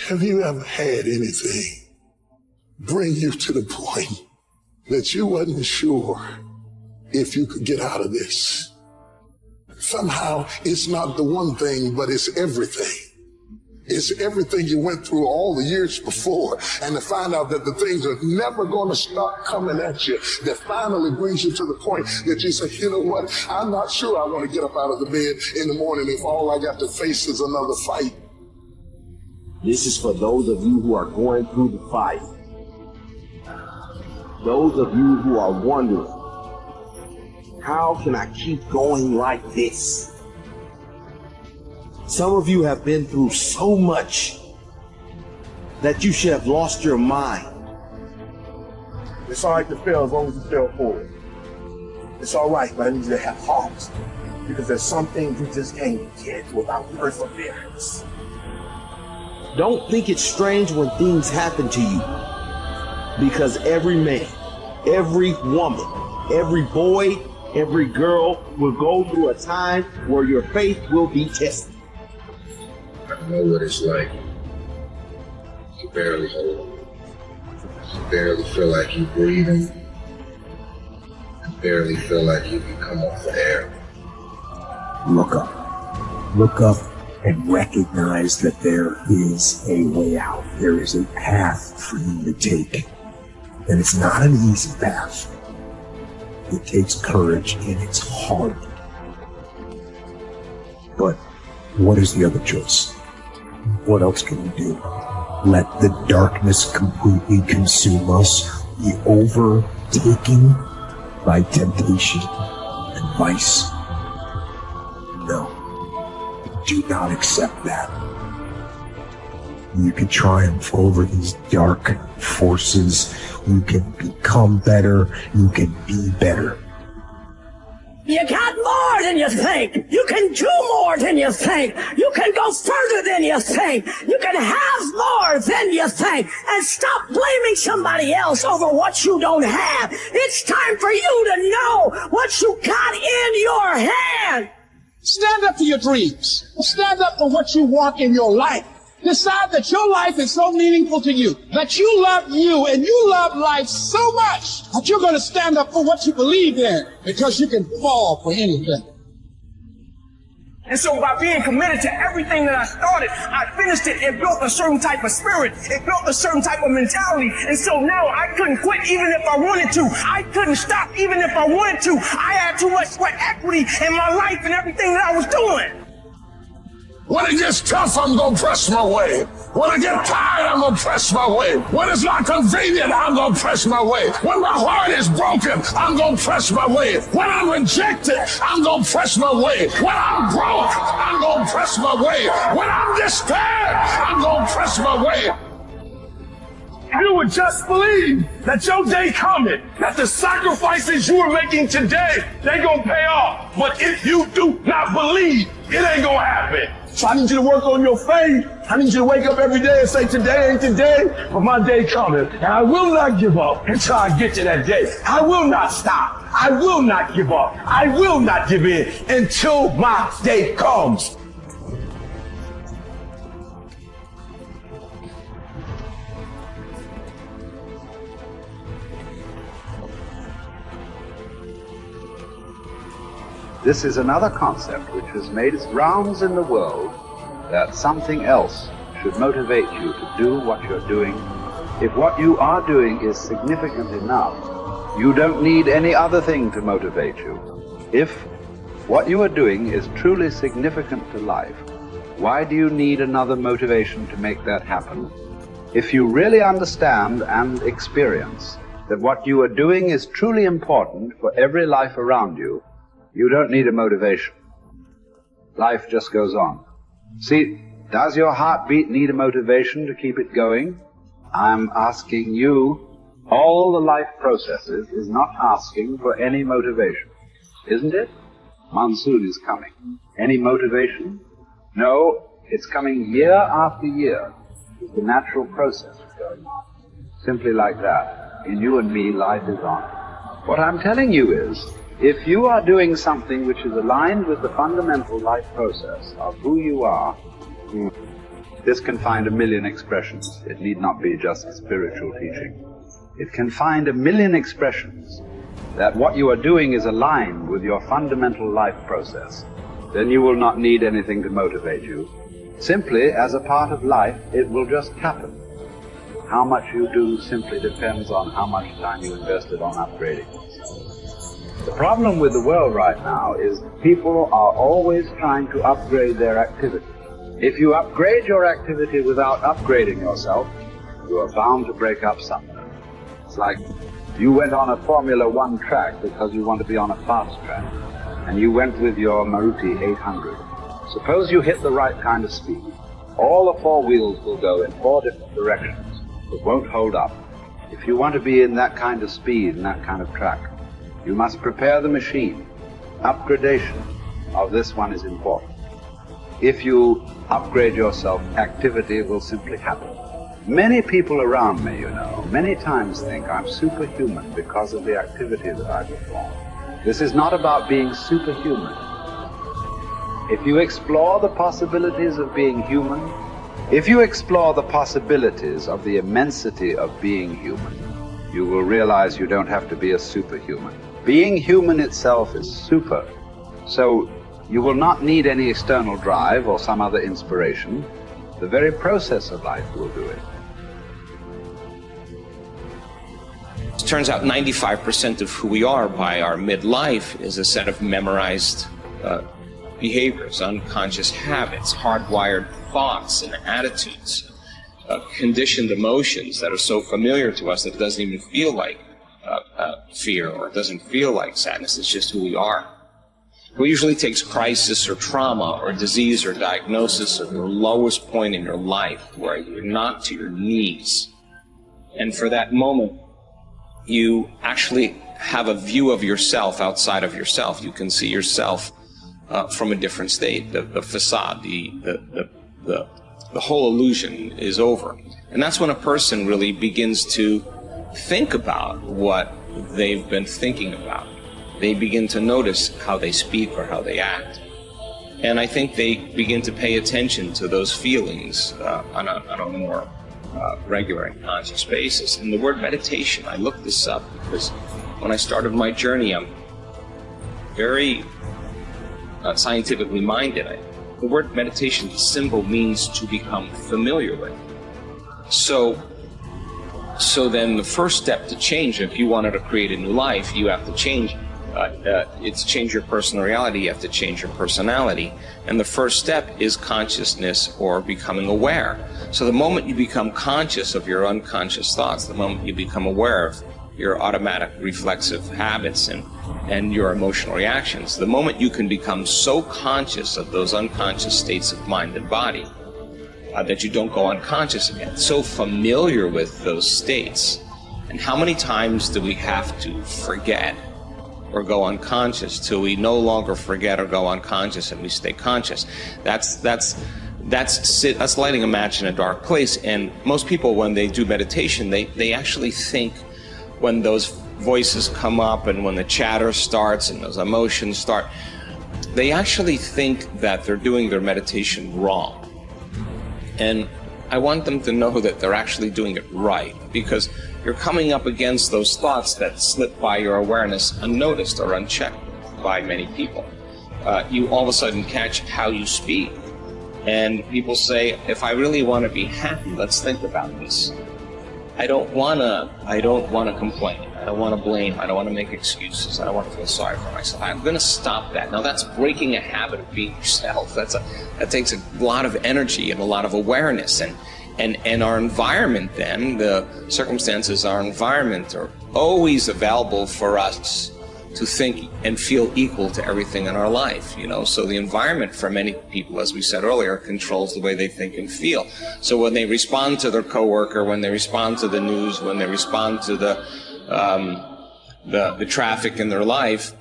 Have you ever had anything bring you to the point that you wasn't sure if you could get out of this? Somehow it's not the one thing, but it's everything. It's everything you went through all the years before, and to find out that the things are never going to stop coming at you, that finally brings you to the point that you say, you know what, I'm not sure I want to get up out of the bed in the morning if all I got to face is another fight. This is for those of you who are going through the fight. Those of you who are wondering, how can I keep going like this? Some of you have been through so much that you should have lost your mind. It's all right to fail as long as you fail forward. It's all right, but I need you to have heart, because there's some things you just can't get without perseverance. Don't think it's strange when things happen to you, because every man, every woman, every boy, every girl will go through a time where your faith will be tested. I know what it's like to barely hold, to barely feel like you're breathing, to barely feel like you can come off the air. Look up. Look up and recognize that there is a way out. There is a path for you to take. And it's not an easy path. It takes courage and it's hard. But what is the other choice? What else can we do? Let the darkness completely consume us, be overtaken by temptation and vice? No. Do not accept that. You can triumph over these dark forces. You can become better. You can be better. You got more than you think. You can do more than you think. You can go further than you think. You can have more than you think. And stop blaming somebody else over what you don't have. It's time for you to know what you got in your hand. Stand up for your dreams. Stand up for what you want in your life. Decide that your life is so meaningful to you, that you love you and you love life so much that you're going to stand up for what you believe in, because you can fall for anything. And so by being committed to everything that I started, I finished it and built a certain type of spirit. It built a certain type of mentality. And so now I couldn't quit even if I wanted to. I couldn't stop even if I wanted to. I had too much sweat equity in my life and everything that I was doing. When it gets tough, I'm going to press my way. When I get tired, I'm going to press my way. When it's not convenient, I'm going to press my way. When my heart is broken, I'm going to press my way. When I'm rejected, I'm going to press my way. When I'm broke, I'm going to press my way. When I'm despaired, I'm going to press my way. You would just believe that your day coming, that the sacrifices you are making today, they gonna pay off. But if you do not believe, it ain't gonna happen. So I need you to work on your faith. I need you to wake up every day and say, today ain't today, but my day coming. And I will not give up until I get to that day. I will not stop. I will not give up. I will not give in until my day comes. This is another concept which has made its rounds in the world, that something else should motivate you to do what you're doing. If what you are doing is significant enough, you don't need any other thing to motivate you. If what you are doing is truly significant to life, why do you need another motivation to make that happen? If you really understand and experience that what you are doing is truly important for every life around you, you don't need a motivation. Life just goes on. See, does your heartbeat need a motivation to keep it going? I'm asking you, all the life processes is not asking for any motivation, isn't it? Monsoon is coming. Any motivation? No, it's coming year after year. It's the natural process going on. Simply like that. In you and me, life is on. What I'm telling you is, if you are doing something which is aligned with the fundamental life process of who you are, This can find a million expressions. It need not be just spiritual teaching. It can find a million expressions that what you are doing is aligned with your fundamental life process. Then you will not need anything to motivate you. Simply, as a part of life, it will just happen. How much you do simply depends on how much time you invested on upgrading yourself. The problem with the world right now is people are always trying to upgrade their activity. If you upgrade your activity without upgrading yourself, you are bound to break up somewhere. It's like you went on a Formula One track because you want to be on a fast track, and you went with your Maruti 800. Suppose you hit the right kind of speed. All the four wheels will go in four different directions, but won't hold up. If you want to be in that kind of speed and that kind of track, you must prepare the machine. Upgradation of this one is important. If you upgrade yourself, activity will simply happen. Many people around me, many times think I'm superhuman because of the activity that I perform. This is not about being superhuman. If you explore the possibilities of being human, if you explore the possibilities of the immensity of being human, you will realize you don't have to be a superhuman. Being human itself is super. So you will not need any external drive or some other inspiration. The very process of life will do it. It turns out 95% of who we are by our midlife is a set of memorized behaviors, unconscious habits, hardwired thoughts and attitudes, conditioned emotions that are so familiar to us that it doesn't even feel like fear, or it doesn't feel like sadness. It's just who we are. It usually takes crisis or trauma or disease or diagnosis or your lowest point in your life where you're knocked to your knees. And for that moment, you actually have a view of yourself outside of yourself. You can see yourself from a different state. The facade, the whole illusion is over. And that's when a person really begins to think about what they've been thinking about. They begin to notice how they speak or how they act. And I think they begin to pay attention to those feelings on a more regular and conscious basis. And the word meditation, I looked this up because when I started my journey, I'm very scientifically minded. The word meditation, the symbol means to become familiar with. So then the first step to change, if you wanted to create a new life, you have to change. It's change your personal reality, you have to change your personality. And the first step is consciousness or becoming aware. So the moment you become conscious of your unconscious thoughts, the moment you become aware of your automatic reflexive habits and your emotional reactions, the moment you can become so conscious of those unconscious states of mind and body that you don't go unconscious again, so familiar with those states. And how many times do we have to forget or go unconscious till we no longer forget or go unconscious and we stay conscious? That's lighting a match in a dark place. And most people, when they do meditation, they actually think, when those voices come up and when the chatter starts and those emotions start, they actually think that they're doing their meditation wrong. And I want them to know that they're actually doing it right, because you're coming up against those thoughts that slip by your awareness unnoticed or unchecked by many people. You all of a sudden catch how you speak. And people say, if I really want to be happy, let's think about this. I don't want to complain. I don't want to blame. I don't want to make excuses. I don't want to feel sorry for myself. I'm going to stop that. Now that's breaking a habit of being yourself. That takes a lot of energy and a lot of awareness. And our environment then, the circumstances, our environment are always available for us to think and feel equal to everything in our life, So the environment for many people, as we said earlier, controls the way they think and feel. So when they respond to their coworker, when they respond to the news, when they respond to the traffic in their life,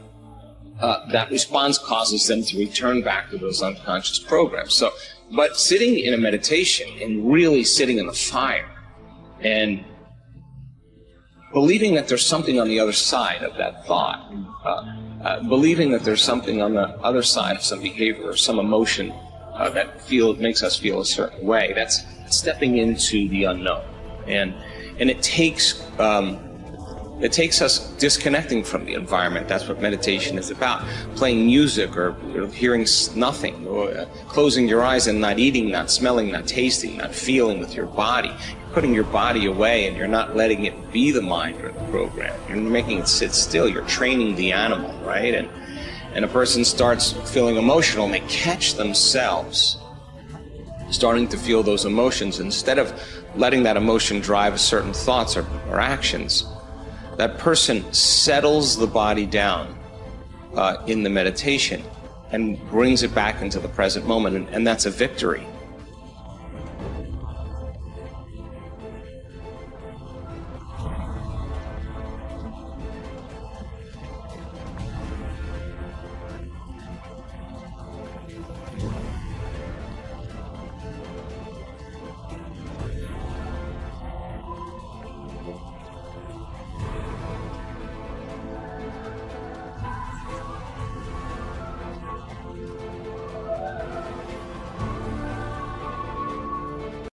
that response causes them to return back to those unconscious programs. But sitting in a meditation and really sitting in the fire and believing that there's something on the other side of that thought, believing that there's something on the other side of some behavior or some emotion that makes us feel a certain way. That's stepping into the unknown, and it takes us disconnecting from the environment. That's what meditation is about. Playing music or hearing nothing, or closing your eyes and not eating, not smelling, not tasting, not feeling with your body. You're putting your body away and you're not letting it be the mind or the program. You're making it sit still. You're training the animal, right? And a person starts feeling emotional and they catch themselves starting to feel those emotions. Instead of letting that emotion drive certain thoughts or actions, that person settles the body down in the meditation and brings it back into the present moment, and that's a victory.